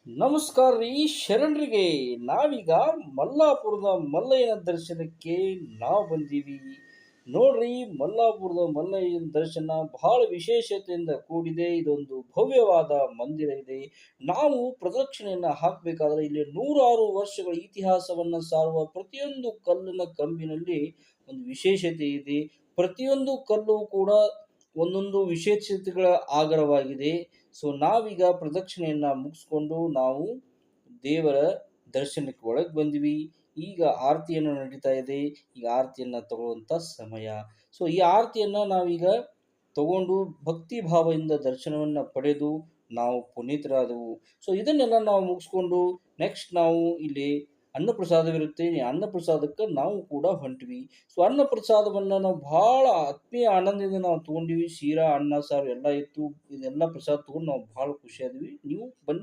ನಮಸ್ಕಾರ ರೀ ಶರಣರಿಗೆ. ನಾವೀಗ ಮಲ್ಲಾಪುರದ ಮಲ್ಲಯ್ಯನ ದರ್ಶನಕ್ಕೆ ನಾವು ಬಂದೀವಿ. ನೋಡ್ರಿ, ಮಲ್ಲಾಪುರದ ಮಲ್ಲಯ್ಯನ ದರ್ಶನ ಬಹಳ ವಿಶೇಷತೆಯಿಂದ ಕೂಡಿದೆ. ಇದೊಂದು ಭವ್ಯವಾದ ಮಂದಿರ ಇದೆ. ನಾವು ಪ್ರದಕ್ಷಿಣೆಯನ್ನು ಹಾಕಬೇಕಾದ್ರೆ ಇಲ್ಲಿ ನೂರಾರು ವರ್ಷಗಳ ಇತಿಹಾಸವನ್ನು ಸಾರುವ ಪ್ರತಿಯೊಂದು ಕಲ್ಲಿನ ಕಂಬಿನಲ್ಲಿ ಒಂದು ವಿಶೇಷತೆ ಇದೆ. ಪ್ರತಿಯೊಂದು ಕಲ್ಲು ಕೂಡ ಒಂದೊಂದು ವಿಶೇಷತೆಗಳ ಆಗರವಾಗಿದೆ. ಸೊ ನಾವೀಗ ಪ್ರದಕ್ಷಿಣೆಯನ್ನ ಮುಗಿಸ್ಕೊಂಡು ನಾವು ದೇವರ ದರ್ಶನಕ್ಕೆ ಒಳಗೆ ಬಂದ್ವಿ. ಈಗ ಆರತಿಯನ್ನು ನಡೀತಾ ಇದೆ. ಈಗ ಆರತಿಯನ್ನು ತಗೊಳ್ಳುವಂಥ ಸಮಯ. ಸೊ ಈ ಆರತಿಯನ್ನು ನಾವೀಗ ತಗೊಂಡು ಭಕ್ತಿ ಭಾವದಿಂದ ದರ್ಶನವನ್ನು ಪಡೆದು ನಾವು ಪುನೀತರಾದವು. ಸೊ ಇದನ್ನೆಲ್ಲ ನಾವು ಮುಗಿಸ್ಕೊಂಡು ನೆಕ್ಸ್ಟ್ ನಾವು ಇಲ್ಲಿ ಅನ್ನಪ್ರಸಾದವಿರುತ್ತೆ. ಈ ಅನ್ನಪ್ರಸಾದಕ್ಕೆ ನಾವು ಕೂಡ ಹೊಂಟ್ವಿ. ಸೊ ಅನ್ನಪ್ರಸಾದವನ್ನು ನಾವು ಭಾಳ ಆತ್ಮೀಯ ಆನಂದದಿಂದ ನಾವು ತೊಗೊಂಡಿವಿ. ಶೀರಾ, ಅನ್ನ, ಸಾರು ಎಲ್ಲ ಇತ್ತು. ಇದೆಲ್ಲ ಪ್ರಸಾದ ತೊಗೊಂಡು ನಾವು ಭಾಳ ಖುಷಿಯಾದ್ವಿ. ನೀವು ಬನ್ನಿ.